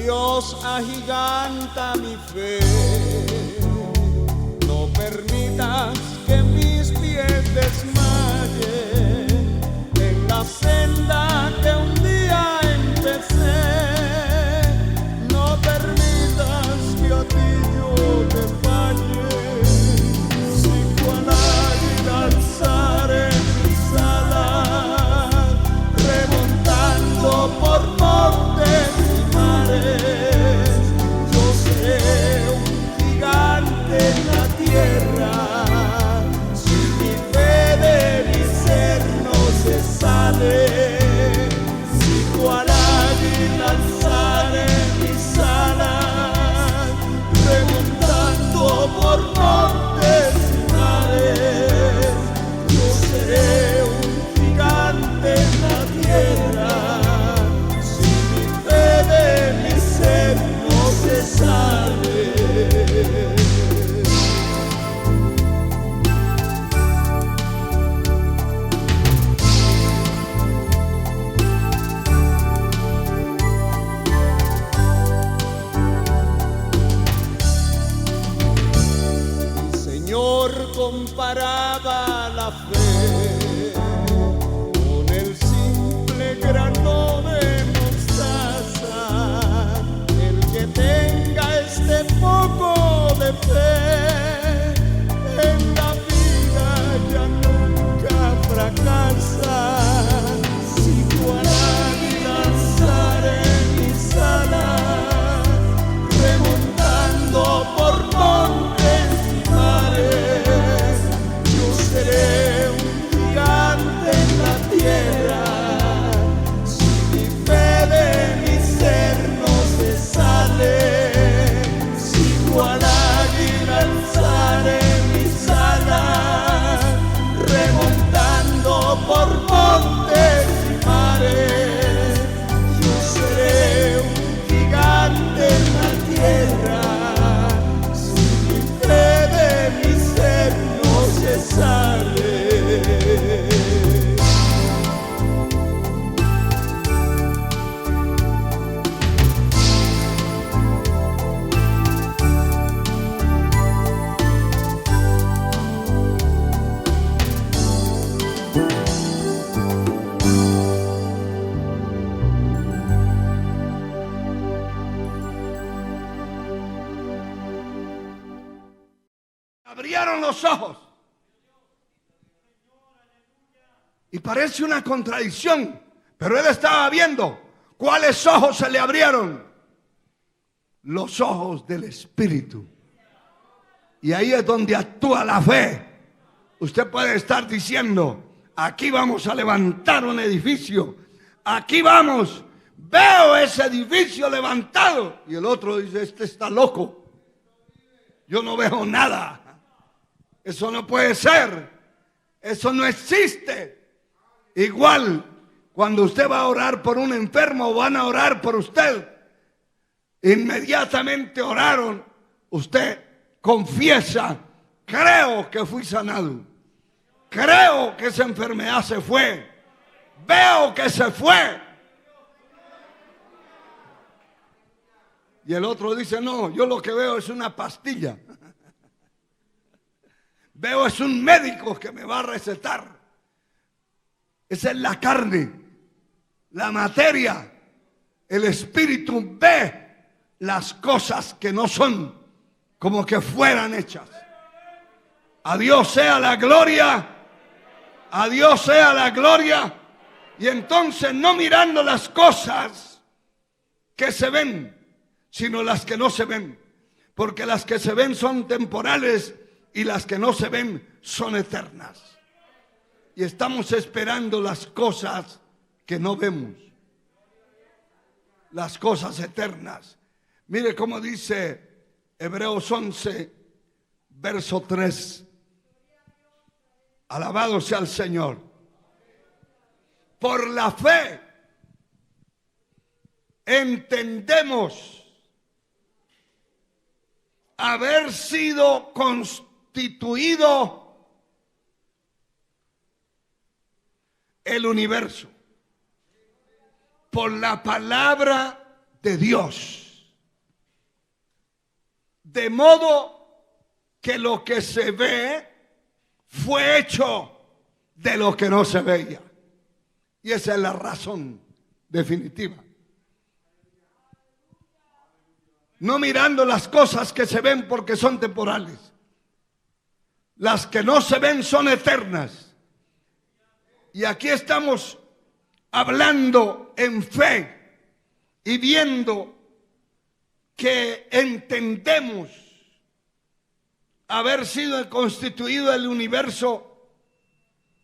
Dios agiganta mi fe. No permitas que mis pies desmayen en la senda que un día empecé. No permitas que a ti yo te falle. Si cual águila alzaré mis alas, remontando por montes y mares, yo seré un gigante en la tierra. Si mi fe de mi ser no se sale, si cual águila alzaré mis alas, remontando por montes y mares, yo seré un gigante en la tierra. Si mi fe de mi ser no se sale. Mi Señor comparaba la fe con el simple grano de mostaza. El que tenga este poco de fe en la vida ya nunca fracasa. Si cual águila alzaré mis alas, remontando por montes y mares, yo seré un gigante en la tierra. Si mi fe de mi ser no se sale, si cual águila alzaré mis alas, remontando por montes y mares, yo seré un gigante en la tierra. Si mi fe de mi ser no se sale. Abrieron los ojos. Y parece una contradicción, pero él estaba viendo. ¿Cuáles ojos se le abrieron? Los ojos del Espíritu. Y ahí es donde actúa la fe. Usted puede estar diciendo: aquí vamos a levantar un edificio, aquí vamos, veo ese edificio levantado. Y el otro dice: este está loco, yo no veo nada. Eso no puede ser. Eso no existe. Igual, cuando usted va a orar por un enfermo o van a orar por usted, inmediatamente oraron, usted confiesa: creo que fui sanado. Creo que esa enfermedad se fue. Veo que se fue. Y el otro dice: no, yo lo que veo es una pastilla. Veo es un médico que me va a recetar. Esa es la carne, la materia. El espíritu ve las cosas que no son, como que fueran hechas. A Dios sea la gloria. A Dios sea la gloria. Y entonces no mirando las cosas que se ven, sino las que no se ven. Porque las que se ven son temporales y las que no se ven son eternas. Y estamos esperando las cosas que no vemos. Las cosas eternas. Mire cómo dice Hebreos 11, verso 3. Alabado sea el Señor. Por la fe entendemos haber sido constituido el universo por la palabra de Dios, De modo que lo que se ve fue hecho de lo que no se veía. Y esa es la razón definitiva. No mirando las cosas que se ven porque son temporales. Las que no se ven son eternas. Y aquí estamos hablando en fe y viendo que entendemos haber sido constituido el universo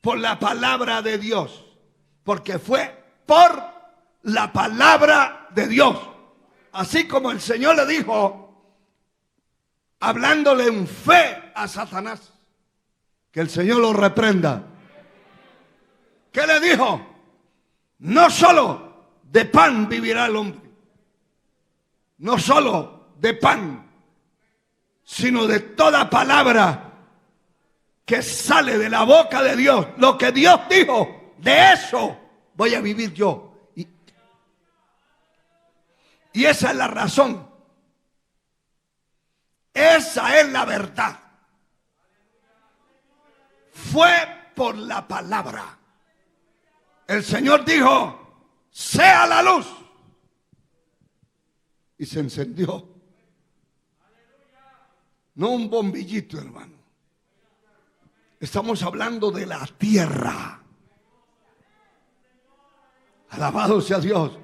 por la palabra de Dios. Porque fue por la palabra de Dios. Así como el Señor le dijo, hablándole en fe a Satanás, que el Señor lo reprenda. ¿Qué le dijo? No solo de pan vivirá el hombre, no solo de pan, sino de toda palabra que sale de la boca de Dios. Lo que Dios dijo, de eso voy a vivir yo. Y esa es la razón. Esa es la verdad. Fue por la palabra. El Señor dijo, sea la luz. Y se encendió. No un bombillito, hermano. Estamos hablando de la tierra. Alabado sea Dios.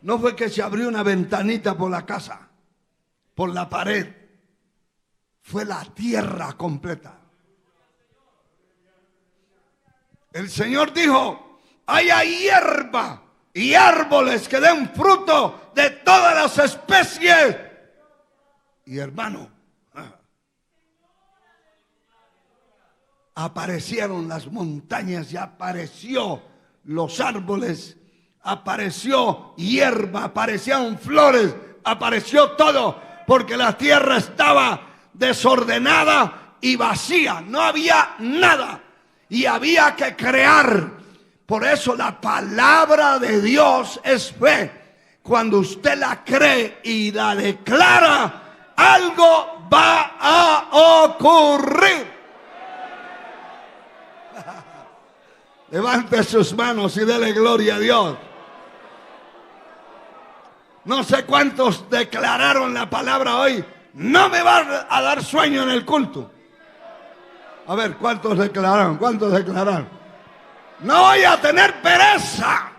No fue que se abrió una ventanita por la casa, por la pared. Fue la tierra completa. El Señor dijo, haya hierba y árboles que den fruto de todas las especies. Y hermano, aparecieron las montañas y apareció los árboles, apareció hierba, aparecieron flores, apareció todo, porque la tierra estaba desordenada y vacía, no había nada y había que crear. Por eso la palabra de Dios es fe. Cuando usted la cree y la declara, algo va a ocurrir. Levante sus manos y dele gloria a Dios. No sé cuántos declararon la palabra hoy. No me va a dar sueño en el culto. A ver, ¿cuántos declararon? ¿Cuántos declararon? No voy a tener pereza.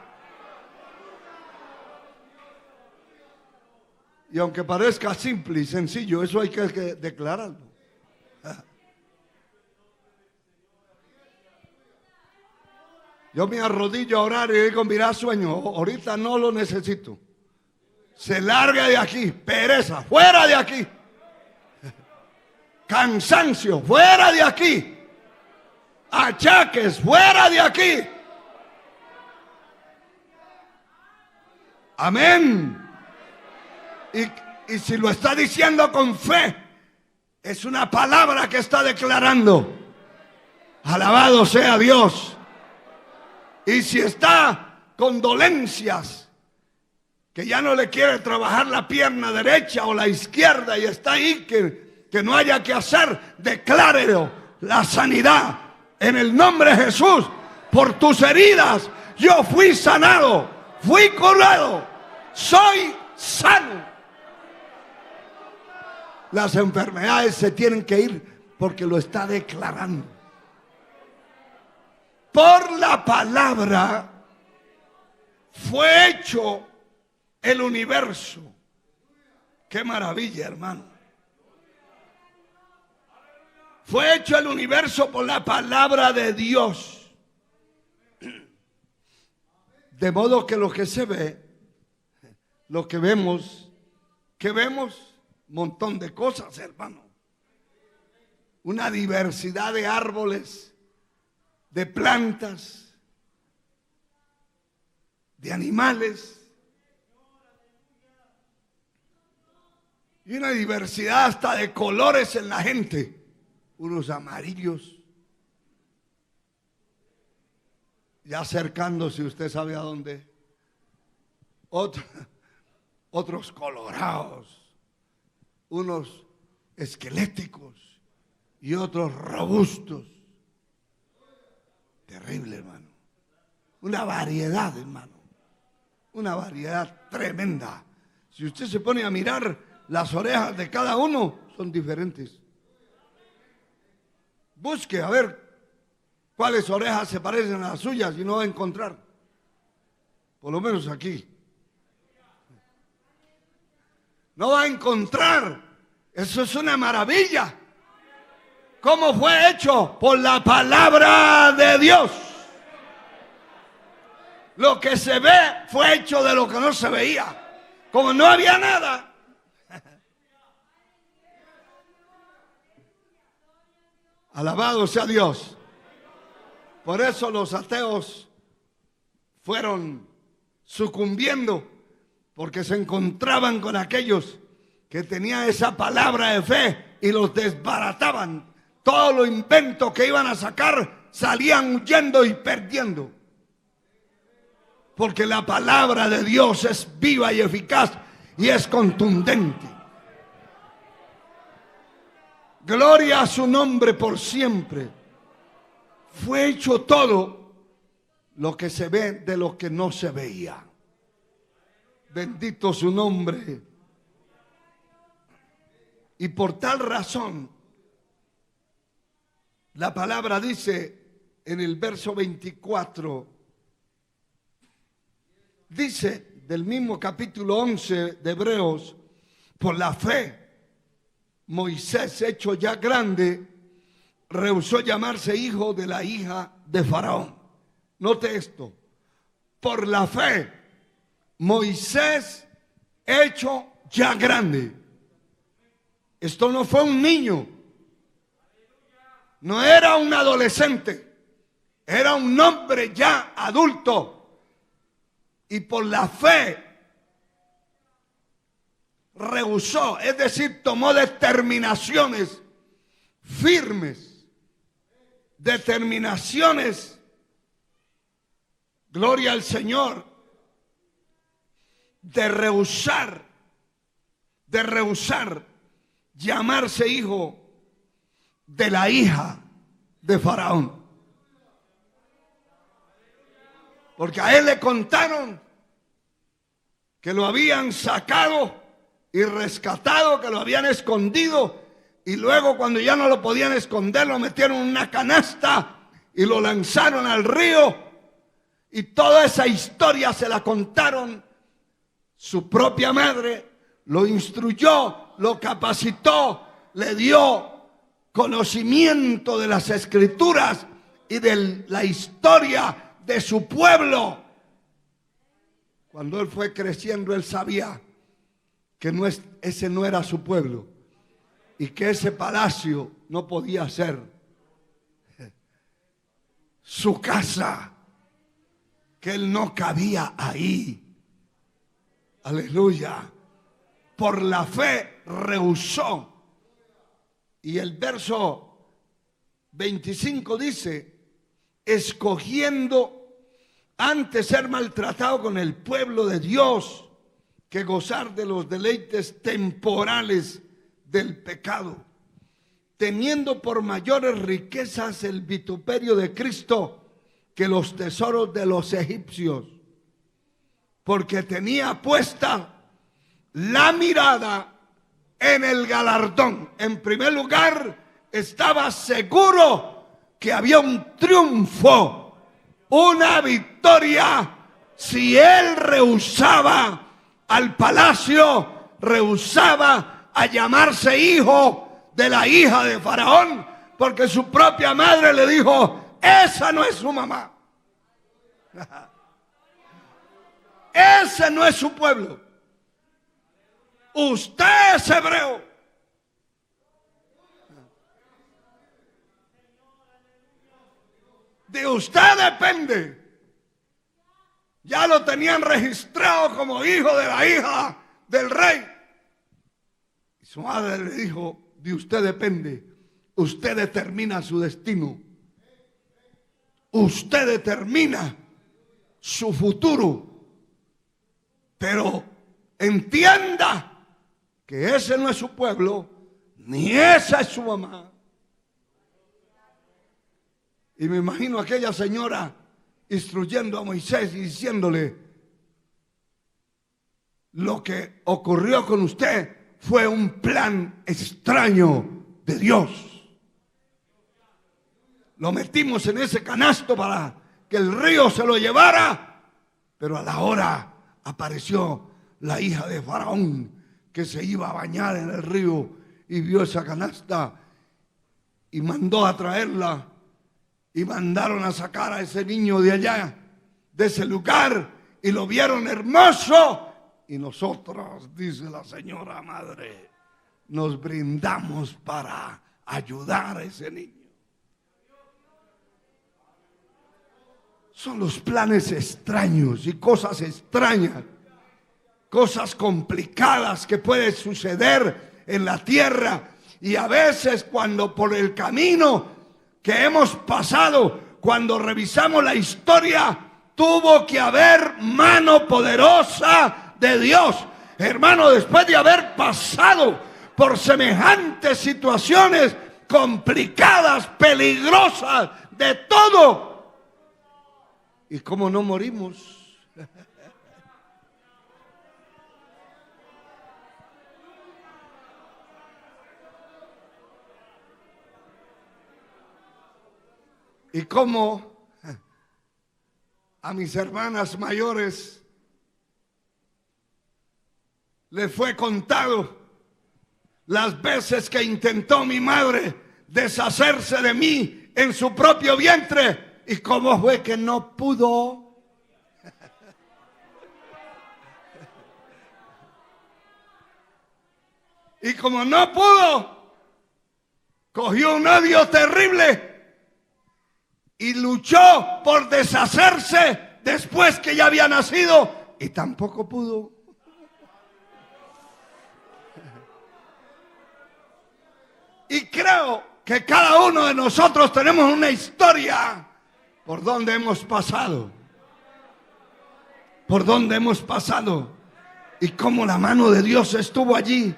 Y aunque parezca simple y sencillo, eso hay que declararlo. Yo me arrodillo a orar y digo, mira, sueño, ahorita no lo necesito. Se larga de aquí, pereza, fuera de aquí. Cansancio, fuera de aquí. Achaques, fuera de aquí. Amén. Y si lo está diciendo con fe, es una palabra que está declarando. Alabado sea Dios. Y si está con dolencias, que ya no le quiere trabajar la pierna derecha o la izquierda y está ahí que no haya que hacer, declárelo, la sanidad en el nombre de Jesús. Por tus heridas yo fui sanado, fui curado, soy sano. Las enfermedades se tienen que ir porque lo está declarando. Por la palabra fue hecho el universo. Qué maravilla, hermano. Fue hecho el universo por la palabra de Dios. De modo que lo que se ve, lo que vemos, montón de cosas, hermano. Una diversidad de árboles, de plantas, de animales, y una diversidad hasta de colores en la gente. Unos amarillos, ya acercándose, usted sabe a dónde. Otros colorados, unos esqueléticos y otros robustos. Terrible, hermano. Una variedad, hermano. Una variedad tremenda. Si usted se pone a mirar, las orejas de cada uno son diferentes. Busque a ver cuáles orejas se parecen a las suyas y no va a encontrar. Por lo menos aquí. No va a encontrar. Eso es una maravilla. ¿Cómo fue hecho? Por la palabra de Dios. Lo que se ve fue hecho de lo que no se veía. Como no había nada. Alabado sea Dios. Por eso los ateos fueron sucumbiendo, porque se encontraban con aquellos que tenían esa palabra de fe y los desbarataban. Todos los inventos que iban a sacar salían huyendo y perdiendo. Porque la palabra de Dios es viva y eficaz y es contundente. Gloria a su nombre por siempre. Fue hecho todo lo que se ve de lo que no se veía. Bendito su nombre. Y por tal razón, la palabra dice en el verso 24, dice del mismo capítulo 11 de Hebreos, por la fe, Moisés, hecho ya grande, rehusó llamarse hijo de la hija de Faraón. Note esto, por la fe, Moisés, hecho ya grande. Esto no fue un niño, no era un adolescente, era un hombre ya adulto. Y por la fe rehusó, es decir, tomó determinaciones firmes, determinaciones, gloria al Señor, de rehusar llamarse hijo de la hija de Faraón. Porque a él le contaron que lo habían sacado y rescatado, que lo habían escondido, y luego cuando ya no lo podían esconder lo metieron en una canasta y lo lanzaron al río. Y toda esa historia se la contaron su propia madre, lo instruyó, lo capacitó, le dio conocimiento de las escrituras y de la historia de su pueblo. Cuando él fue creciendo, él sabía que ese no era su pueblo y que ese palacio no podía ser su casa, que él no cabía ahí. Aleluya. Por la fe rehusó. Y el verso 25 dice, escogiendo antes ser maltratado con el pueblo de Dios que gozar de los deleites temporales del pecado, teniendo por mayores riquezas el vituperio de Cristo que los tesoros de los egipcios, porque tenía puesta la mirada en el galardón. En primer lugar, estaba seguro que había un triunfo, una victoria, si él rehusaba al palacio, rehusaba a llamarse hijo de la hija de Faraón, porque su propia madre le dijo, esa no es su mamá. Ese no es su pueblo. Usted es hebreo. De usted depende. Ya lo tenían registrado como hijo de la hija del rey. Y su madre le dijo, de usted depende. Usted determina su destino. Usted determina su futuro. Pero entienda que ese no es su pueblo, ni esa es su mamá. Y me imagino a aquella señora instruyendo a Moisés y diciéndole: lo que ocurrió con usted fue un plan extraño de Dios. Lo metimos en ese canasto para que el río se lo llevara, pero a la hora apareció la hija de Faraón que se iba a bañar en el río y vio esa canasta y mandó a traerla y mandaron a sacar a ese niño de allá, de ese lugar, y lo vieron hermoso. Y nosotros, dice la señora madre, nos brindamos para ayudar a ese niño. Son los planes extraños y cosas extrañas, cosas complicadas que pueden suceder en la tierra. Y a veces cuando por el camino que hemos pasado, cuando revisamos la historia, tuvo que haber mano poderosa de Dios. Hermano, después de haber pasado por semejantes situaciones complicadas, peligrosas, de todo, ¿y cómo no morimos? ¿Y cómo a mis hermanas mayores les fue contado las veces que intentó mi madre deshacerse de mí en su propio vientre? ¿Y cómo fue que no pudo? Y como no pudo, cogió un odio terrible y luchó por deshacerse después que ya había nacido y tampoco pudo. Y creo que cada uno de nosotros tenemos una historia por donde hemos pasado. Por donde hemos pasado. Y cómo la mano de Dios estuvo allí.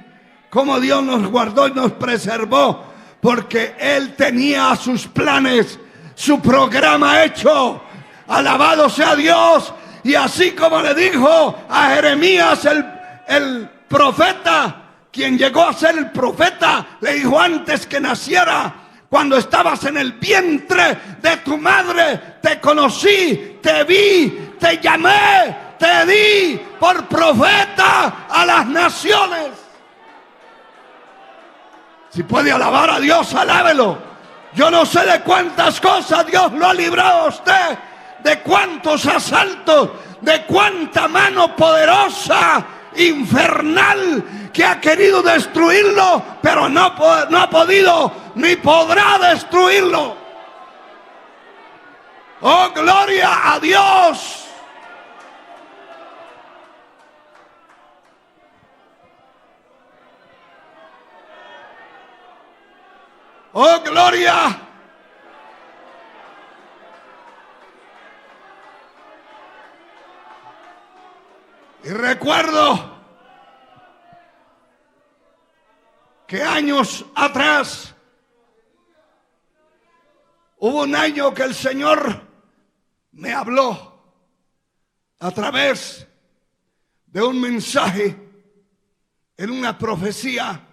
Cómo Dios nos guardó y nos preservó. Porque Él tenía sus planes, su programa hecho. Alabado sea Dios. Y así como le dijo a Jeremías el profeta, quien llegó a ser el profeta, le dijo: antes que naciera, cuando estabas en el vientre de tu madre, te conocí, te vi, te llamé, te di por profeta a las naciones. Si puede alabar a Dios, alábelo. Yo no sé de cuántas cosas Dios lo ha librado a usted, de cuántos asaltos, de cuánta mano poderosa, infernal, que ha querido destruirlo, pero no ha podido ni podrá destruirlo. Oh, gloria a Dios. Oh, gloria. Y recuerdo que años atrás hubo un año que el Señor me habló a través de un mensaje en una profecía,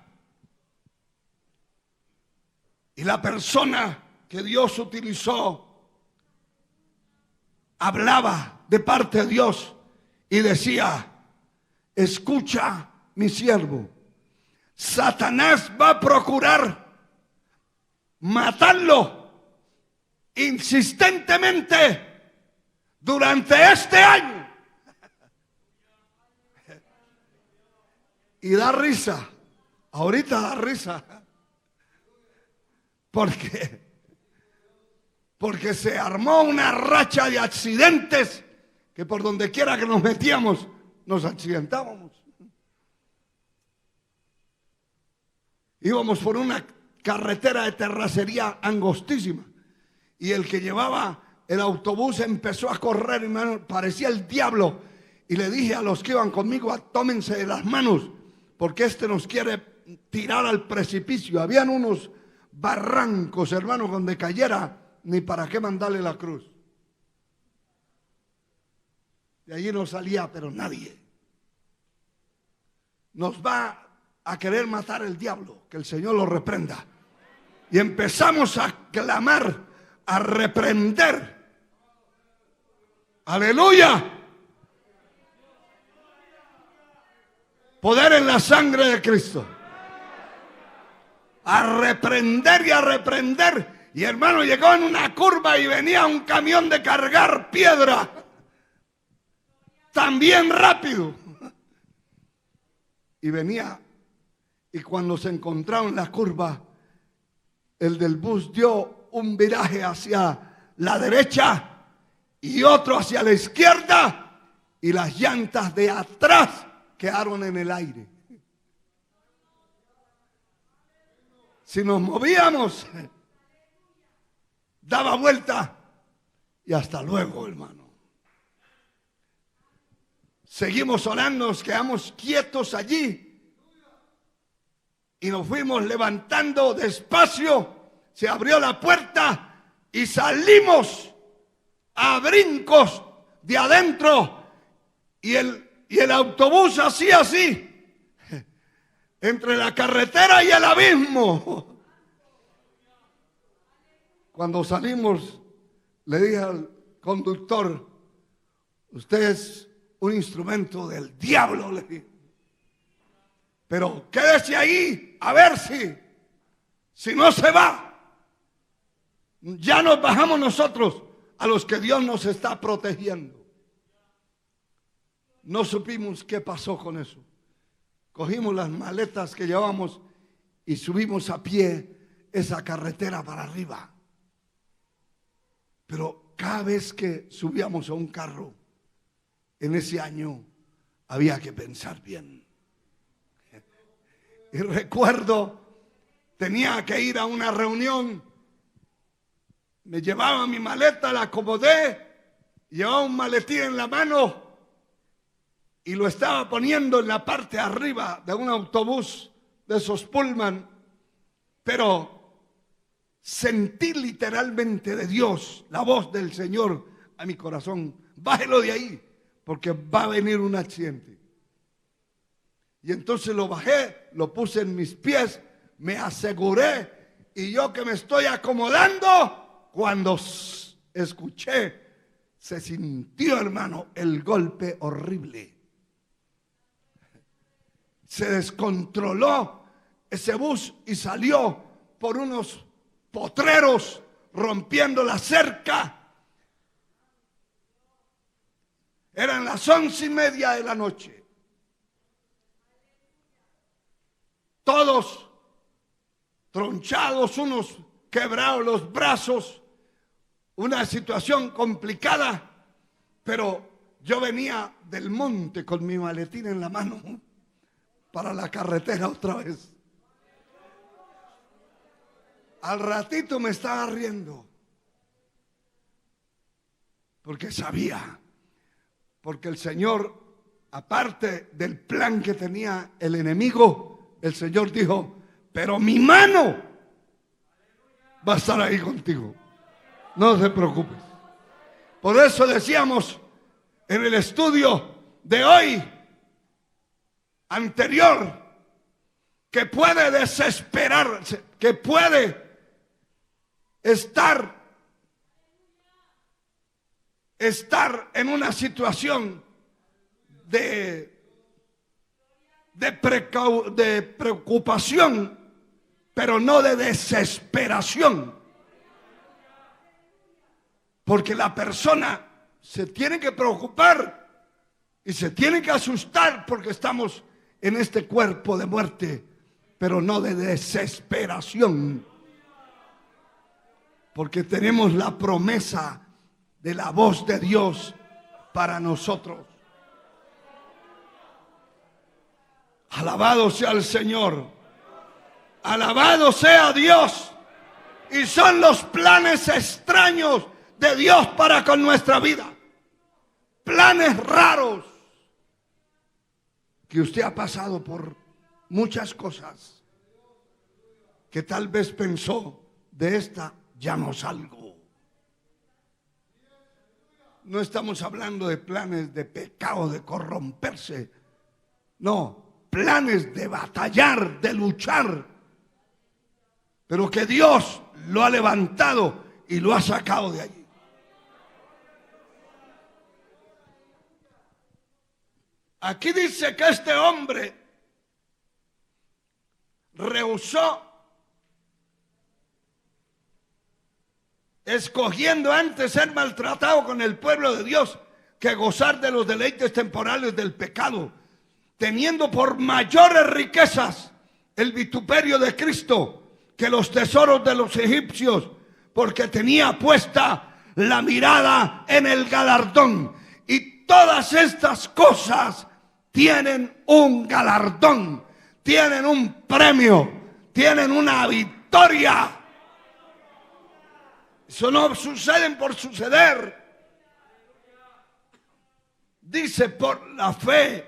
y la persona que Dios utilizó hablaba de parte de Dios y decía: escucha, mi siervo, Satanás va a procurar matarlo insistentemente durante este año. Y da risa, ahorita da risa, porque se armó una racha de accidentes que por donde quiera que nos metíamos nos accidentábamos. Íbamos por una carretera de terracería angostísima y el que llevaba el autobús empezó a correr, hermano, parecía el diablo. Y le dije a los que iban conmigo: tómense de las manos, porque este nos quiere tirar al precipicio. Habían unos barrancos, hermano, donde cayera, ni para qué mandarle la cruz. De allí no salía, pero nadie. Nos va a querer matar el diablo, que el Señor lo reprenda. Y empezamos a clamar, a reprender. Aleluya. Poder en la sangre de Cristo. A reprender y a reprender. Y hermano, llegó en una curva y venía un camión de cargar piedra. También rápido. Y venía, y cuando se encontraba en la curva, el del bus dio un viraje hacia la derecha y otro hacia la izquierda, y las llantas de atrás quedaron en el aire. Si nos movíamos, daba vuelta y hasta luego, hermano. Seguimos orando, nos quedamos quietos allí y nos fuimos levantando despacio. Se abrió la puerta y salimos a brincos de adentro, y el autobús hacía así entre la carretera y el abismo. Cuando salimos, le dije al conductor: usted es un instrumento del diablo, le dije, pero quédese ahí a ver si no se va. Ya nos bajamos nosotros, a los que Dios nos está protegiendo. No supimos qué pasó con eso. Cogimos las maletas que llevábamos y subimos a pie esa carretera para arriba. Pero cada vez que subíamos a un carro, en ese año había que pensar bien. Y recuerdo, tenía que ir a una reunión. Me llevaba mi maleta, la acomodé, llevaba un maletín en la mano y lo estaba poniendo en la parte de arriba de un autobús de esos Pullman. Pero sentí literalmente de Dios, la voz del Señor a mi corazón: bájelo de ahí, porque va a venir un accidente. Y entonces lo bajé, lo puse en mis pies, me aseguré, y yo que me estoy acomodando, cuando escuché, se sintió, hermano, el golpe horrible. Se descontroló ese bus y salió por unos potreros, rompiendo la cerca. Eran las 11:30 de la noche. Todos tronchados, unos quebrados los brazos. Una situación complicada, pero yo venía del monte con mi maletín en la mano para la carretera otra vez. Al ratito me estaba riendo, porque sabía, porque el Señor, aparte del plan que tenía el enemigo, el Señor dijo: pero mi mano va a estar ahí contigo. No te preocupes. Por eso decíamos en el estudio de hoy anterior que puede desesperarse, que puede estar en una situación de preocupación, pero no de desesperación. Porque la persona se tiene que preocupar y se tiene que asustar porque estamos en este cuerpo de muerte, pero no de desesperación. Porque tenemos la promesa de la voz de Dios para nosotros. Alabado sea el Señor. Alabado sea Dios. Y son los planes extraños de Dios para con nuestra vida. Planes raros que usted ha pasado por muchas cosas que tal vez pensó, de esta ya no salgo. No estamos hablando de planes de pecado, de corromperse. No, planes de batallar, de luchar. Pero que Dios lo ha levantado y lo ha sacado de allí. Aquí dice que este hombre rehusó, escogiendo antes ser maltratado con el pueblo de Dios que gozar de los deleites temporales del pecado, teniendo por mayores riquezas el vituperio de Cristo que los tesoros de los egipcios, porque tenía puesta la mirada en el galardón. Y todas estas cosas tienen un galardón, tienen un premio, tienen una victoria. Eso no sucede por suceder. Dice por la fe,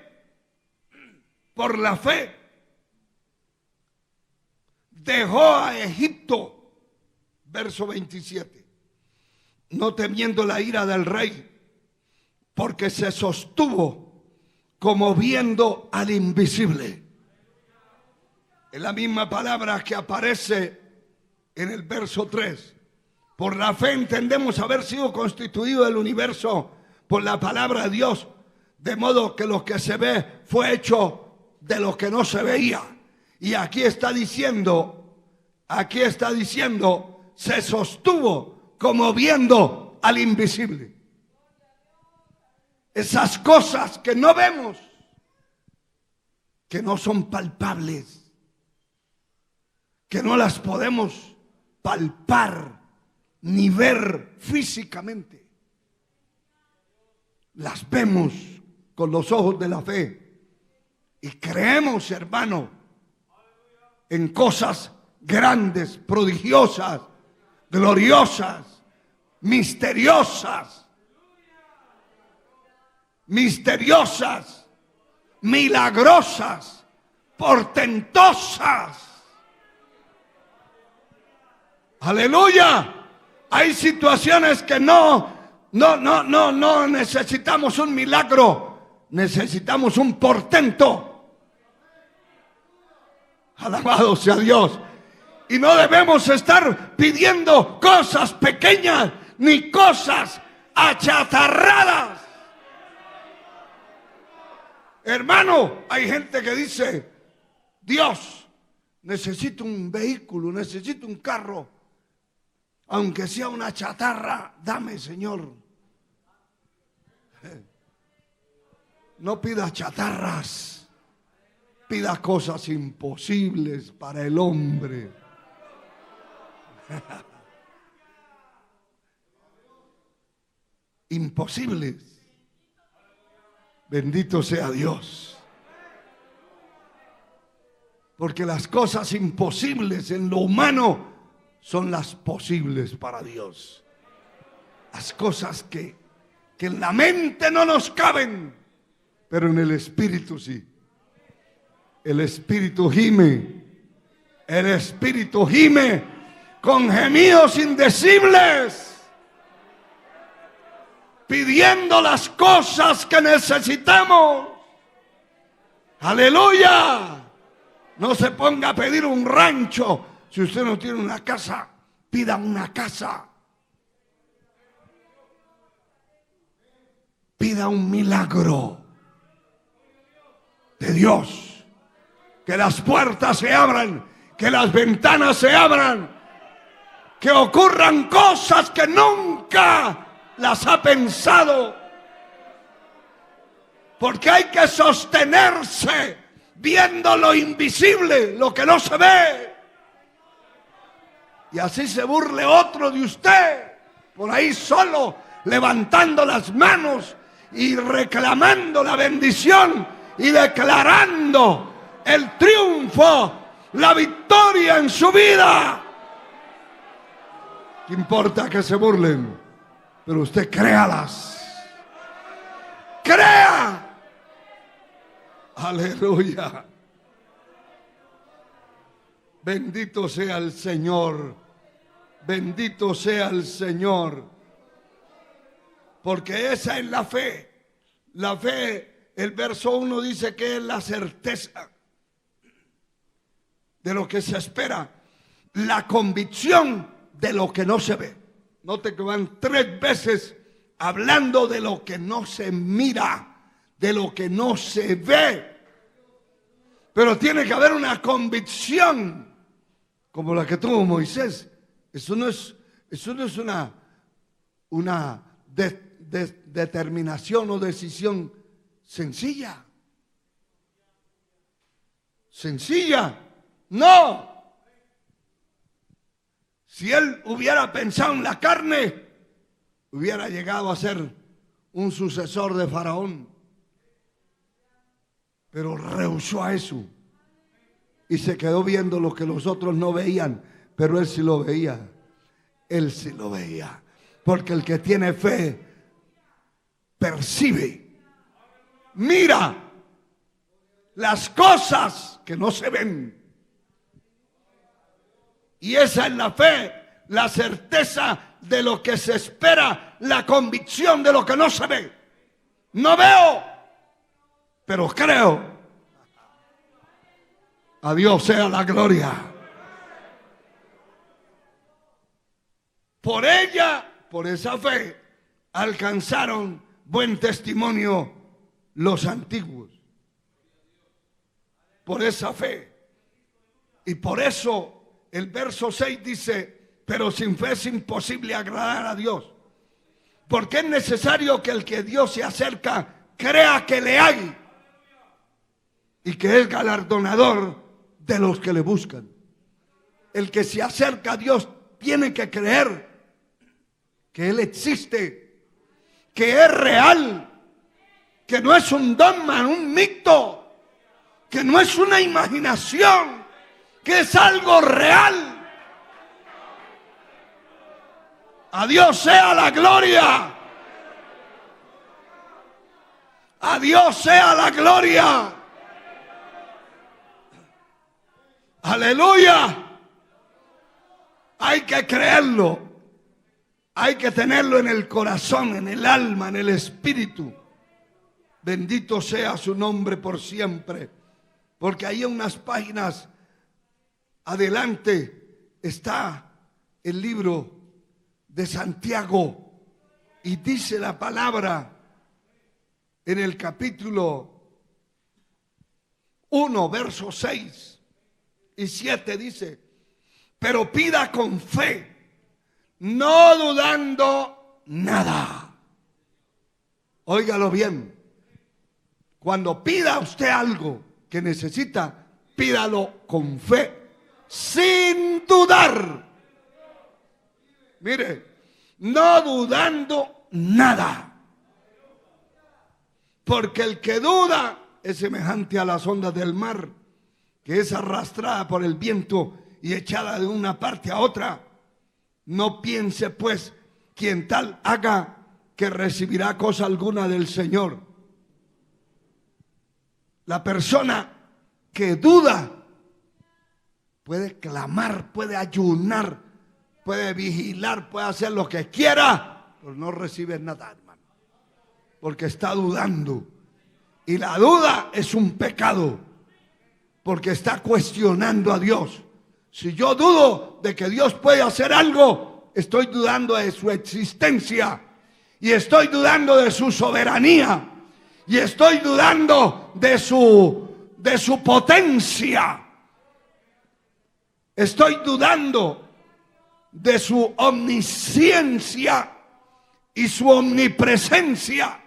dejó a Egipto, verso 27, no temiendo la ira del rey, porque se sostuvo como viendo al invisible. Es la misma palabra que aparece en el verso 3. Por la fe entendemos haber sido constituido el universo por la palabra de Dios, de modo que lo que se ve fue hecho de lo que no se veía. Y aquí está diciendo, se sostuvo como viendo al invisible. Esas cosas que no vemos, que no son palpables, que no las podemos palpar ni ver físicamente, las vemos con los ojos de la fe y creemos, hermano, en cosas grandes, prodigiosas, gloriosas, misteriosas, milagrosas, portentosas. Aleluya. Hay situaciones que no necesitamos un milagro, necesitamos un portento. Alabado sea Dios. Y no debemos estar pidiendo cosas pequeñas ni cosas achatarradas. Hermano, hay gente que dice: Dios, necesito un vehículo, necesito un carro. Aunque sea una chatarra, dame, Señor. No pida chatarras, pida cosas imposibles para el hombre. Imposibles. Bendito sea Dios. Porque las cosas imposibles en lo humano son las posibles para Dios. Las cosas que en la mente no nos caben, pero en el Espíritu sí. El Espíritu gime. El Espíritu gime con gemidos indecibles, pidiendo las cosas que necesitamos. Aleluya. No se ponga a pedir un rancho. Si usted no tiene una casa, pida una casa. Pida un milagro de Dios. Que las puertas se abran, que las ventanas se abran, que ocurran cosas que nunca las ha pensado. Porque hay que sostenerse viendo lo invisible, lo que no se ve. Y así se burle otro de usted, por ahí solo, levantando las manos y reclamando la bendición y declarando el triunfo, la victoria en su vida. ¿Qué importa que se burlen? Pero usted créalas. Crea. Aleluya. Bendito sea el Señor. Bendito sea el Señor. Porque esa es la fe. La fe, el verso 1 dice que es la certeza de lo que se espera, la convicción de lo que no se ve. Note que van 3 veces hablando de lo que no se mira, de lo que no se ve. Pero tiene que haber una convicción como la que tuvo Moisés. Eso no es una determinación o decisión sencilla. Sencilla. No. Si él hubiera pensado en la carne, hubiera llegado a ser un sucesor de Faraón. Pero rehusó a eso. Y se quedó viendo lo que los otros no veían. Pero él sí lo veía. Él sí lo veía. Porque el que tiene fe percibe, mira las cosas que no se ven. Y esa es la fe, la certeza de lo que se espera, la convicción de lo que no se ve. No veo, pero creo. A Dios sea la gloria. Por ella, por esa fe, alcanzaron buen testimonio los antiguos. Por esa fe. Y por eso el verso 6 dice, pero sin fe es imposible agradar a Dios. Porque es necesario que el que Dios se acerca crea que le hay y que es galardonador de los que le buscan. El que se acerca a Dios tiene que creer que Él existe, que es real, que no es un dogma, un mito, que no es una imaginación, que es algo real. A Dios sea la gloria. A Dios sea la gloria. Aleluya. Hay que creerlo. Hay que tenerlo en el corazón, en el alma, en el espíritu. Bendito sea su nombre por siempre. Porque ahí en unas páginas adelante está el libro de Santiago. Y dice la palabra en el capítulo 1, versos 6 y 7 dice, pero pida con fe, no dudando nada. Óigalo bien. Cuando pida usted algo que necesita, pídalo con fe, sin dudar. Mire, no dudando nada. Porque el que duda es semejante a las ondas del mar, que es arrastrada por el viento y echada de una parte a otra. No piense pues quien tal haga que recibirá cosa alguna del Señor. La persona que duda puede clamar, puede ayunar, puede vigilar, puede hacer lo que quiera, pero no recibe nada, hermano, porque está dudando. Y la duda es un pecado, porque está cuestionando a Dios. Si yo dudo de que Dios puede hacer algo, estoy dudando de su existencia, y estoy dudando de su soberanía, y estoy dudando de su potencia. Estoy dudando de su omnisciencia y su omnipresencia,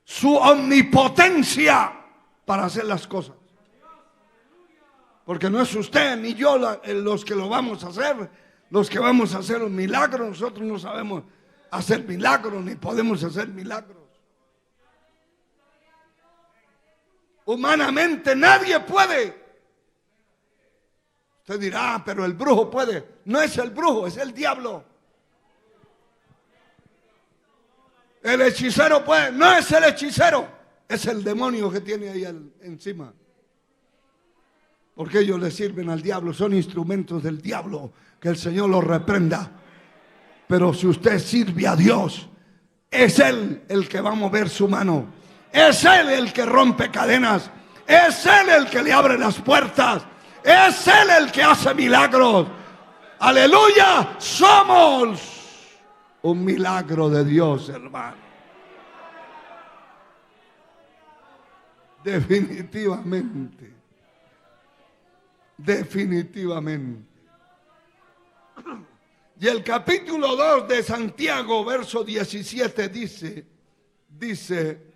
su omnipotencia para hacer las cosas. Porque no es usted ni yo los que lo vamos a hacer, los que vamos a hacer un milagro. Nosotros no sabemos hacer milagros ni podemos hacer milagros. Humanamente nadie puede. Usted dirá, pero el brujo puede. No es el brujo, es el diablo. El hechicero puede. No es el hechicero, es el demonio que tiene ahí encima. Porque ellos le sirven al diablo, son instrumentos del diablo. Que el Señor los reprenda. Pero si usted sirve a Dios, es Él el que va a mover su mano. Es Él el que rompe cadenas. Es Él el que le abre las puertas. Es Él el que hace milagros. Aleluya, somos un milagro de Dios, hermano. Definitivamente. Definitivamente. Y el capítulo 2 de Santiago, verso 17 dice,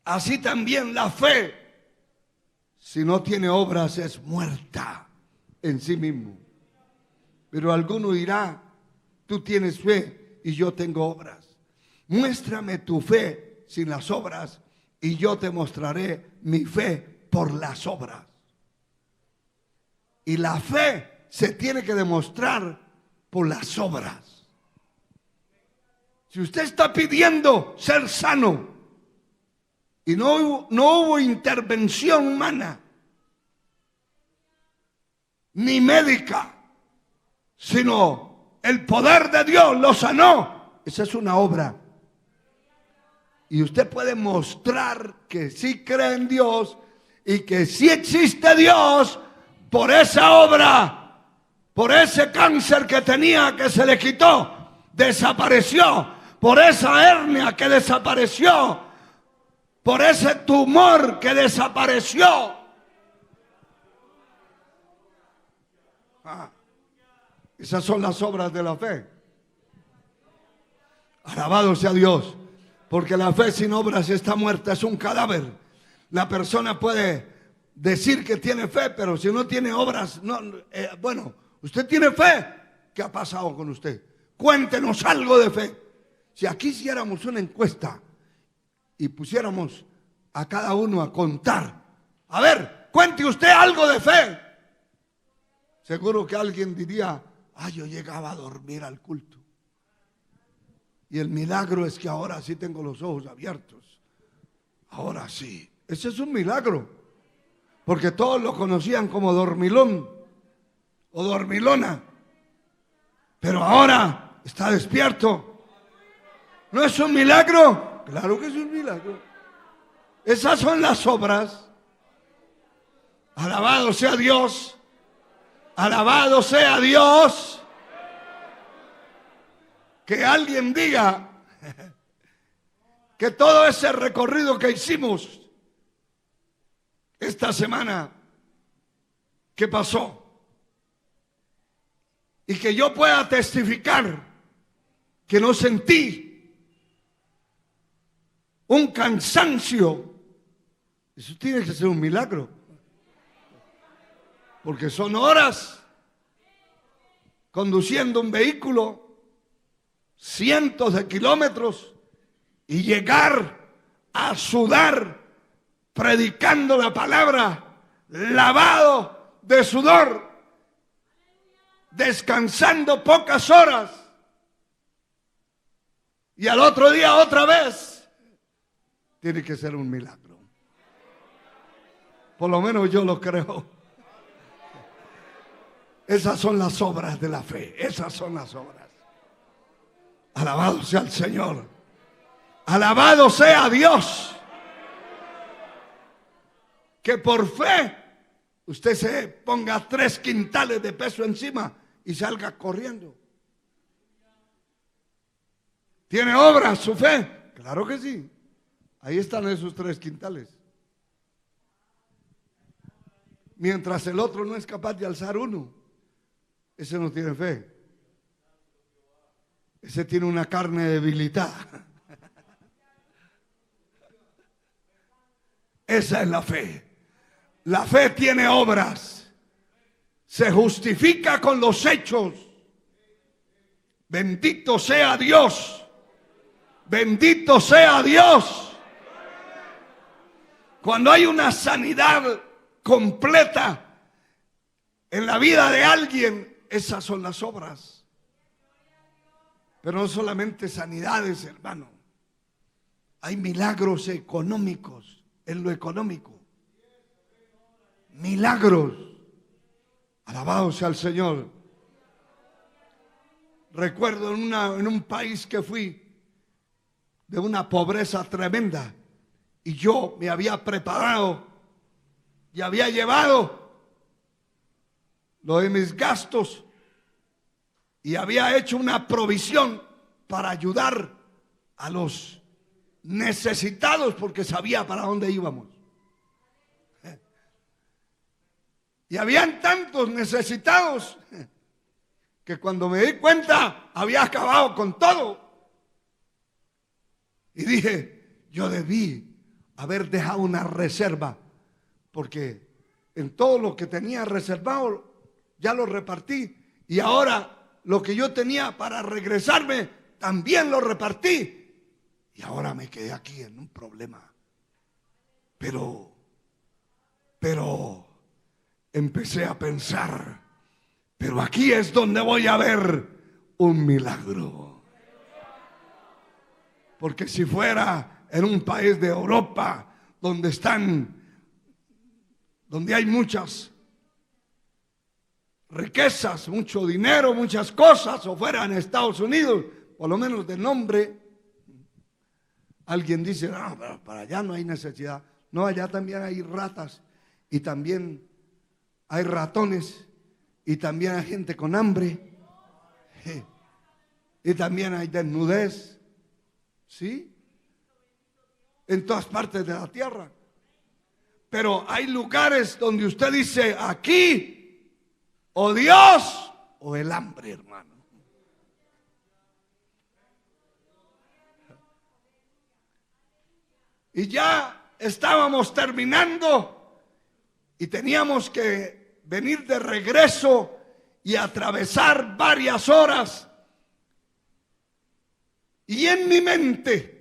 así también la fe, si no tiene obras, es muerta en sí mismo. Pero alguno dirá, tú tienes fe y yo tengo obras. Muéstrame tu fe sin las obras y yo te mostraré mi fe por las obras. Y la fe se tiene que demostrar por las obras. Si usted está pidiendo ser sano y no hubo intervención humana ni médica, sino el poder de Dios lo sanó, esa es una obra. Y usted puede mostrar que sí cree en Dios y que sí existe Dios por esa obra. Por ese cáncer que tenía, que se le quitó, desapareció. Por esa hernia que desapareció. Por ese tumor que desapareció. Esas son las obras de la fe. Alabado sea Dios. Porque la fe sin obras está muerta, es un cadáver. La persona puede decir que tiene fe, pero si no tiene obras, no, bueno, usted tiene fe. ¿Qué ha pasado con usted? Cuéntenos algo de fe. Si aquí hiciéramos una encuesta y pusiéramos a cada uno a contar, a ver, cuente usted algo de fe, seguro que alguien diría, yo llegaba a dormir al culto. Y el milagro es que ahora sí tengo los ojos abiertos. Ahora sí. Ese es un milagro. Porque todos lo conocían como dormilón o dormilona. Pero ahora está despierto. ¿No es un milagro? Claro que es un milagro. Esas son las obras. Alabado sea Dios. Alabado sea Dios. Que alguien diga que todo ese recorrido que hicimos esta semana, ¿qué pasó? Y que yo pueda testificar que no sentí un cansancio. Eso tiene que ser un milagro. Porque son horas conduciendo un vehículo, cientos de kilómetros, y llegar a sudar, predicando la palabra, lavado de sudor, descansando pocas horas, y al otro día otra vez. Tiene que ser un milagro. Por lo menos yo lo creo. Esas son las obras de la fe. Esas son las obras. Alabado sea el Señor. Alabado sea Dios. Que por fe usted se ponga 3 quintales de peso encima y salga corriendo. ¿Tiene obras su fe? Claro que sí. Ahí están esos 3 quintales. Mientras el otro no es capaz de alzar uno, ese no tiene fe. Ese tiene una carne debilitada. Esa es la fe. La fe tiene obras. Se justifica con los hechos. Bendito sea Dios. Bendito sea Dios. Cuando hay una sanidad completa en la vida de alguien, esas son las obras. Pero no solamente sanidades, hermano. Hay milagros económicos en lo económico. milagros. Alabado sea el Señor. Recuerdo en un país que fui de una pobreza tremenda, y yo me había preparado y había llevado lo de mis gastos y había hecho una provisión para ayudar a los necesitados, porque sabía para dónde íbamos. Y habían tantos necesitados que cuando me di cuenta había acabado con todo. Y dije, yo debí haber dejado una reserva, porque en todo lo que tenía reservado ya lo repartí, y ahora lo que yo tenía para regresarme también lo repartí. Y ahora me quedé aquí en un problema. Pero empecé a pensar, pero aquí es donde voy a ver un milagro. Porque si fuera en un país de Europa donde hay muchas riquezas, mucho dinero, muchas cosas, o fuera en Estados Unidos, por lo menos de nombre, alguien dice, no, pero para allá no hay necesidad. No, allá también hay ratas, y también hay ratones, y también hay gente con hambre, y también hay desnudez, ¿sí? En todas partes de la tierra. Pero hay lugares donde usted dice, aquí o Dios o el hambre, hermano. Y ya estábamos terminando y teníamos que venir de regreso y atravesar varias horas. Y en mi mente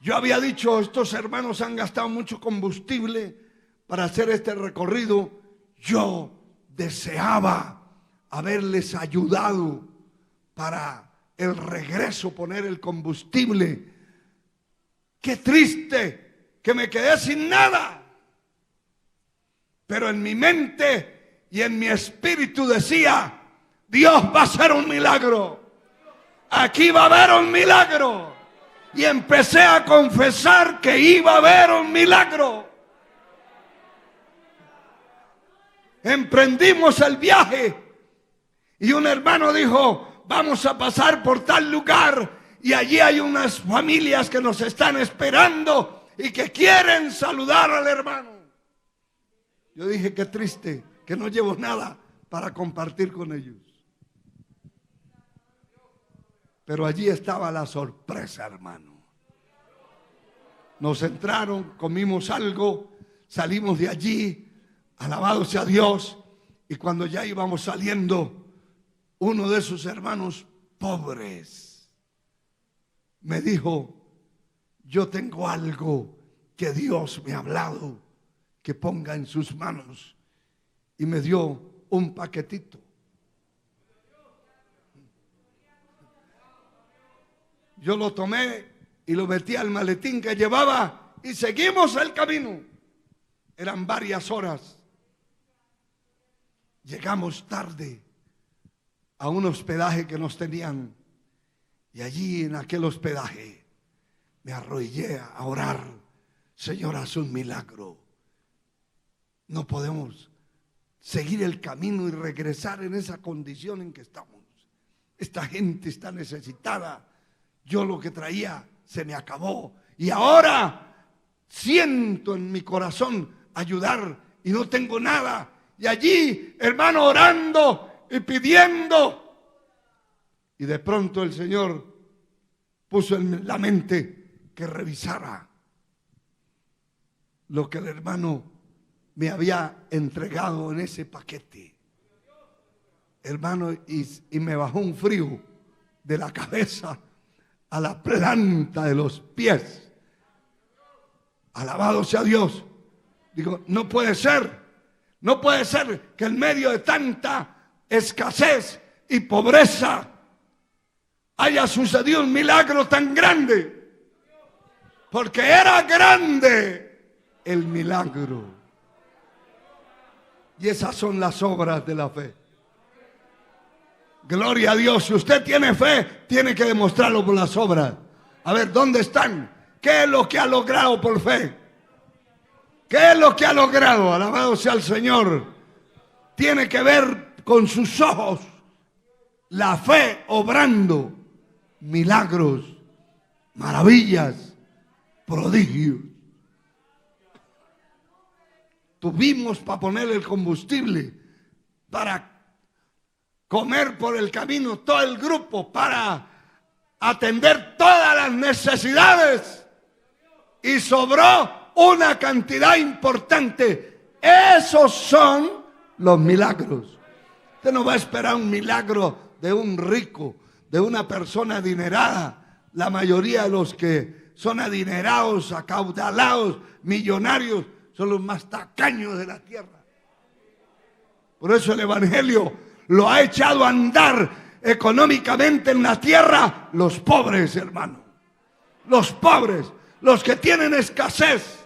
yo había dicho, estos hermanos han gastado mucho combustible para hacer este recorrido. Yo deseaba haberles ayudado para el regreso, poner el combustible. Qué triste que me quedé sin nada. Pero en mi mente y en mi espíritu decía, Dios va a hacer un milagro. Aquí va a haber un milagro. Y empecé a confesar que iba a haber un milagro. Emprendimos el viaje y un hermano dijo, vamos a pasar por tal lugar y allí hay unas familias que nos están esperando y que quieren saludar al hermano. Yo dije, qué triste que no llevo nada para compartir con ellos. Pero allí estaba la sorpresa, hermano. Nos entraron, comimos algo, salimos de allí, alabado sea Dios. Y cuando ya íbamos saliendo, uno de sus hermanos pobres me dijo, yo tengo algo que Dios me ha hablado, que ponga en sus manos. Y me dio un paquetito. Yo lo tomé y lo metí al maletín que llevaba y seguimos el camino. Eran varias horas. Llegamos tarde a un hospedaje que nos tenían. Y allí en aquel hospedaje me arrodillé a orar. Señor, haz un milagro. No podemos seguir el camino y regresar en esa condición en que estamos. Esta gente está necesitada. Yo lo que traía se me acabó y ahora siento en mi corazón ayudar y no tengo nada. Y allí, hermano, orando y pidiendo. Y de pronto el Señor puso en la mente que revisara lo que el hermano me había entregado en ese paquete. Hermano, y me bajó un frío de la cabeza a la planta de los pies. Alabado sea Dios. Digo, no puede ser que en medio de tanta escasez y pobreza haya sucedido un milagro tan grande, porque era grande el milagro. Y esas son las obras de la fe. Gloria a Dios. Si usted tiene fe, tiene que demostrarlo por las obras. A ver, ¿dónde están? ¿Qué es lo que ha logrado por fe? ¿Qué es lo que ha logrado? Alabado sea el Señor. Tiene que ver con sus ojos la fe obrando milagros, maravillas, prodigios. Tuvimos para poner el combustible, para comer por el camino todo el grupo, para atender todas las necesidades, y sobró una cantidad importante. Esos son los milagros. Usted no va a esperar un milagro de un rico, de una persona adinerada. La mayoría de los que son adinerados, acaudalados, millonarios, son los más tacaños de la tierra. Por eso el evangelio lo ha echado a andar económicamente en la tierra los pobres, hermano. Los pobres, los que tienen escasez,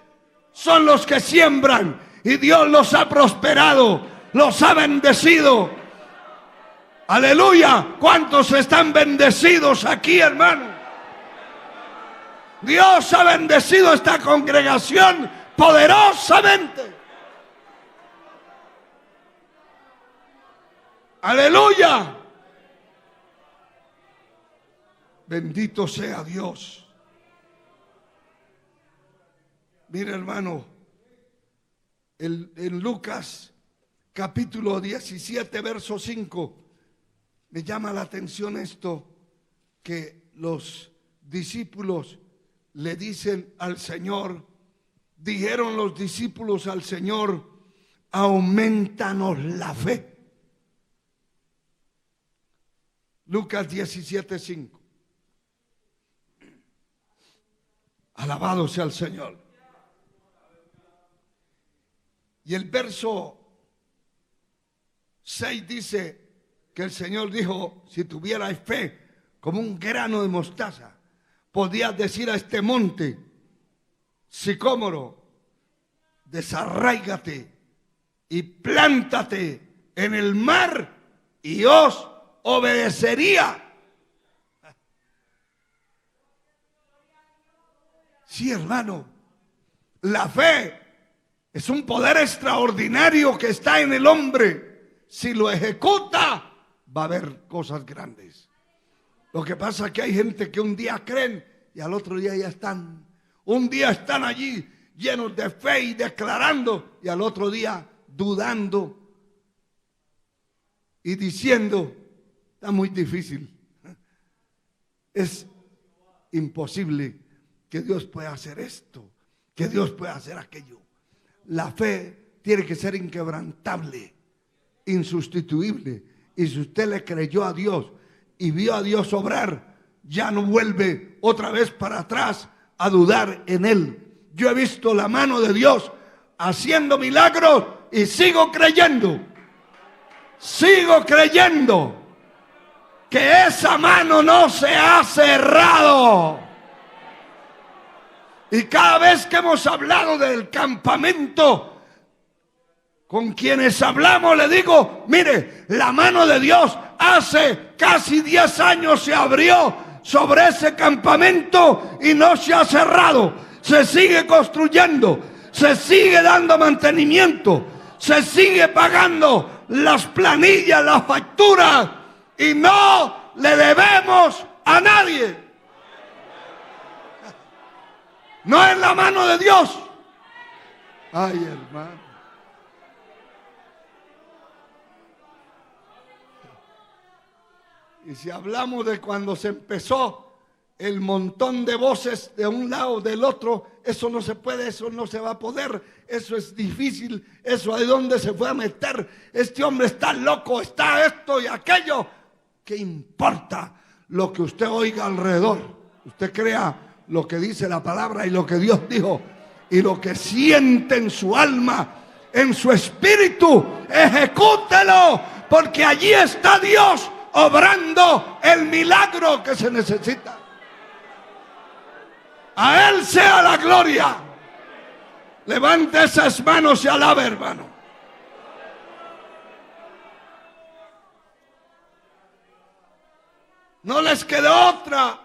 son los que siembran, y Dios los ha prosperado, los ha bendecido. Aleluya. ¿Cuántos están bendecidos aquí, hermano? Dios ha bendecido esta congregación poderosamente. Aleluya. Bendito sea Dios. Mira, hermano, en Lucas capítulo 17, verso 5, me llama la atención esto, que los discípulos le dicen al Señor, dijeron los discípulos al Señor, aumentanos la fe. Lucas 17, 5. Alabado sea el Señor. Y el verso 6 dice que el Señor dijo, si tuvierais fe como un grano de mostaza, podías decir a este monte, sicómoro, desarráigate y plántate en el mar, y os obedecería. Sí, hermano, la fe es un poder extraordinario que está en el hombre. Si lo ejecuta, va a haber cosas grandes. Lo que pasa es que hay gente que un día creen y al otro día ya están. Un día están allí llenos de fe y declarando, y al otro día dudando y diciendo, está muy difícil. Es imposible que Dios pueda hacer esto, que Dios pueda hacer aquello. La fe tiene que ser inquebrantable, insustituible. Y si usted le creyó a Dios y vio a Dios obrar, ya no vuelve otra vez para atrás a dudar en Él. Yo he visto la mano de Dios haciendo milagros y sigo creyendo. Sigo creyendo que esa mano no se ha cerrado. Y cada vez que hemos hablado del campamento, con quienes hablamos le digo, mire, la mano de Dios hace casi 10 años se abrió sobre ese campamento y no se ha cerrado. Se sigue construyendo, se sigue dando mantenimiento, se sigue pagando las planillas, las facturas, y no le debemos a nadie. No es la mano de Dios. Ay, hermano. Y si hablamos de cuando se empezó el montón de voces de un lado, del otro, eso no se puede, eso no se va a poder, eso es difícil, eso ¿de dónde se fue a meter? Este hombre está loco, está esto y aquello. ¿Qué importa lo que usted oiga alrededor? Usted crea lo que dice la palabra y lo que Dios dijo y lo que siente en su alma, en su espíritu, ejecútelo, porque allí está Dios obrando el milagro que se necesita. A Él sea la gloria. Levante esas manos y alabe, hermano. No les quedó otra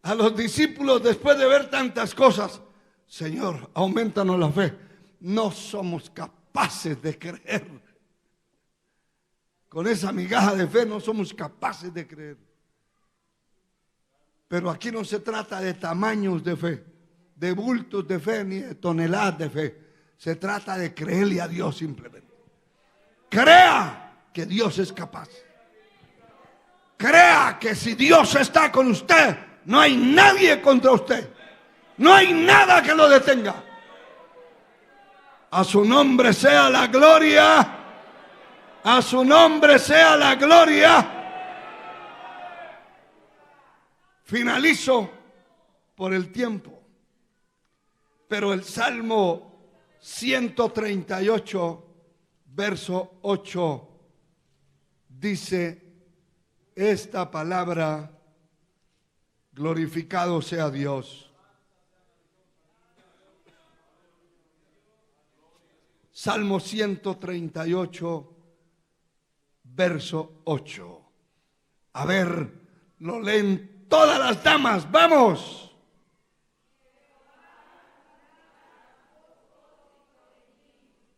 a los discípulos después de ver tantas cosas. Señor, aumentanos la fe. No somos capaces de creer. Con esa migaja de fe no somos capaces de creer. Pero aquí no se trata de tamaños de fe, de bultos de fe, ni de toneladas de fe. Se trata de creerle a Dios simplemente. Crea que Dios es capaz. Crea que si Dios está con usted, no hay nadie contra usted. No hay nada que lo detenga. A su nombre sea la gloria. A su nombre sea la gloria. Finalizo por el tiempo. Pero el Salmo 138, verso 8, dice esta palabra: glorificado sea Dios. Salmo 138, verso 8. A ver, lo leen todas las damas, vamos.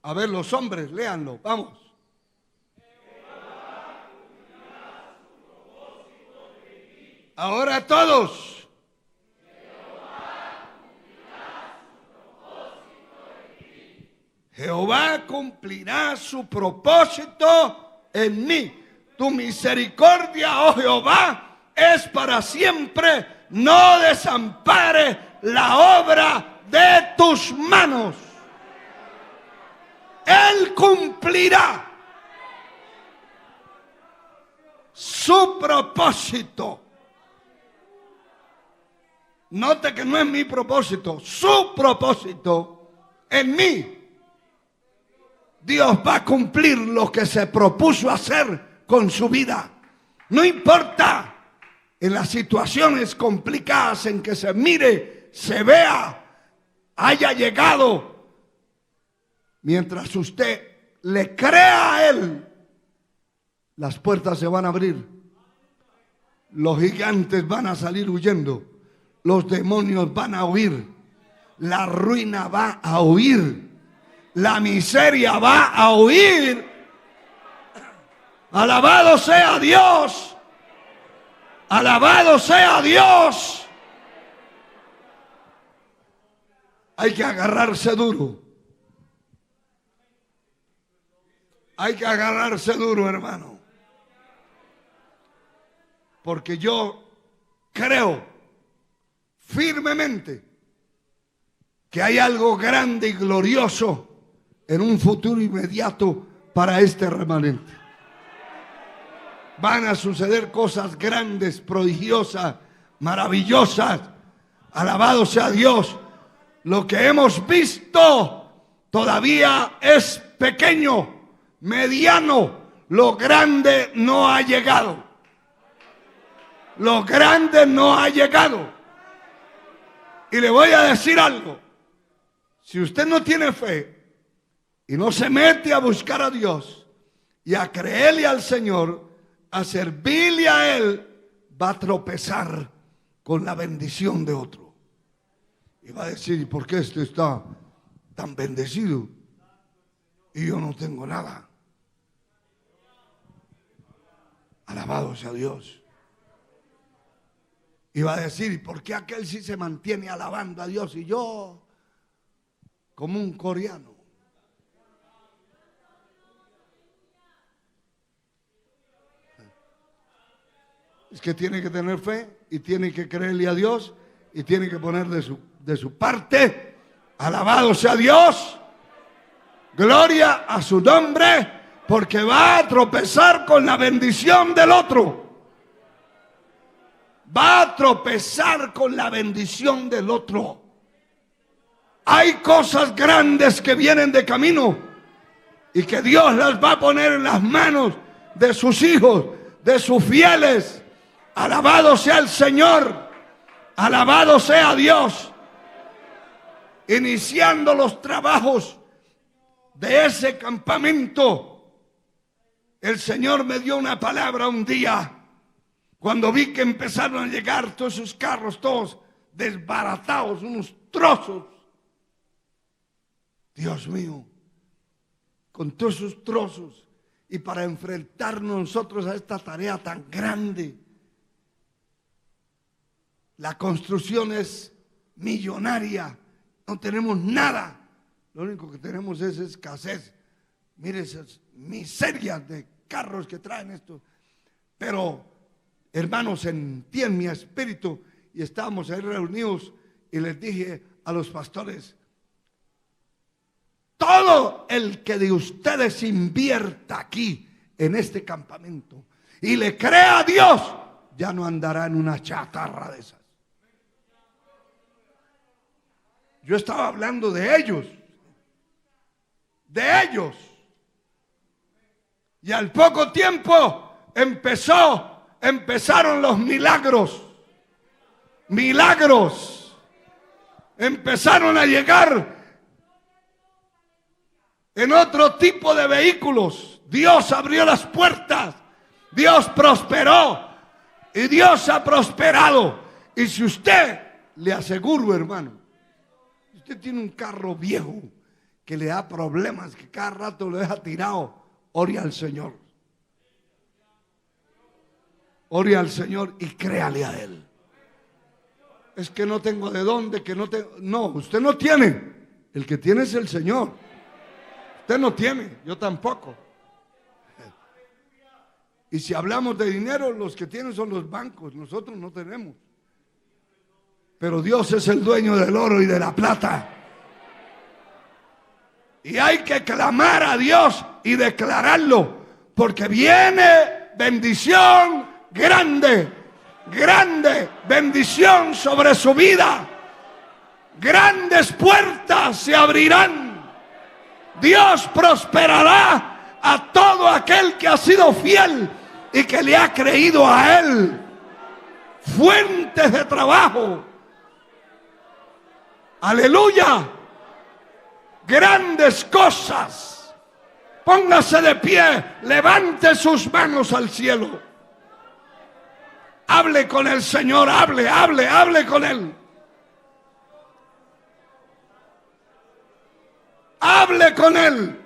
A ver, los hombres, léanlo, vamos. Ahora todos. Jehová cumplirá su propósito en mí. Tu misericordia, oh Jehová, es para siempre. No desampare la obra de tus manos. Él cumplirá su propósito. Note que no es mi propósito, su propósito en mí. Dios va a cumplir lo que se propuso hacer con su vida. No importa en las situaciones complicadas en que se mire, se vea, haya llegado. Mientras usted le crea a Él, las puertas se van a abrir. Los gigantes van a salir huyendo. Los demonios van a huir. La ruina va a huir. La miseria va a huir. Alabado sea Dios. Alabado sea Dios. Hay que agarrarse duro. Hay que agarrarse duro, hermano. Porque yo creo firmemente que hay algo grande y glorioso en un futuro inmediato para este remanente. Van a suceder cosas grandes, prodigiosas, maravillosas. Alabado sea Dios. Lo que hemos visto todavía es pequeño, mediano. Lo grande no ha llegado. Lo grande no ha llegado. Y le voy a decir algo. Si usted no tiene fe y no se mete a buscar a Dios y a creerle al Señor, a servirle a Él, va a tropezar con la bendición de otro. Y va a decir: ¿y por qué este está tan bendecido y yo no tengo nada? Alabado sea Dios. Y va a decir: ¿y por qué aquel sí se mantiene alabando a Dios y yo como un coreano? Es que tiene que tener fe y tiene que creerle a Dios y tiene que poner de su parte. Alabado sea Dios. Gloria a su nombre, porque va a tropezar con la bendición del otro. Va a tropezar con la bendición del otro. Hay cosas grandes que vienen de camino y que Dios las va a poner en las manos de sus hijos, de sus fieles. Alabado sea el Señor. Alabado sea Dios. Iniciando los trabajos de ese campamento, el Señor me dio una palabra un día Cuando vi que empezaron a llegar todos esos carros, todos desbaratados, unos trozos. Dios mío, con todos esos trozos, y para enfrentarnos nosotros a esta tarea tan grande. La construcción es millonaria, no tenemos nada. Lo único que tenemos es escasez. Mire esas miserias de carros que traen esto. Pero, hermanos, sentí en mi espíritu, y estábamos ahí reunidos, y les dije a los pastores: todo el que de ustedes invierta aquí en este campamento y le crea a Dios, ya no andará en una chatarra de esas. Yo estaba hablando de ellos. De ellos. Y al poco tiempo empezaron los milagros. Milagros. Empezaron a llegar en otro tipo de vehículos. Dios abrió las puertas. Dios prosperó. Y Dios ha prosperado. Y si usted, le aseguro, hermano, usted tiene un carro viejo que le da problemas, que cada rato lo deja tirado, ore al Señor. Ore al Señor y créale a Él. Es que no tengo de dónde, que no tengo. No, usted no tiene. El que tiene es el Señor. Usted no tiene, yo tampoco. Y si hablamos de dinero, los que tienen son los bancos, nosotros no tenemos. Pero Dios es el dueño del oro y de la plata. Y hay que clamar a Dios y declararlo, porque viene bendición grande, grande bendición sobre su vida. Grandes puertas se abrirán. Dios prosperará a todo aquel que ha sido fiel y que le ha creído a Él. Fuentes de trabajo. Aleluya. Grandes cosas. Póngase de pie, levante sus manos al cielo. Hable con el Señor, hable con Él. Hable con Él.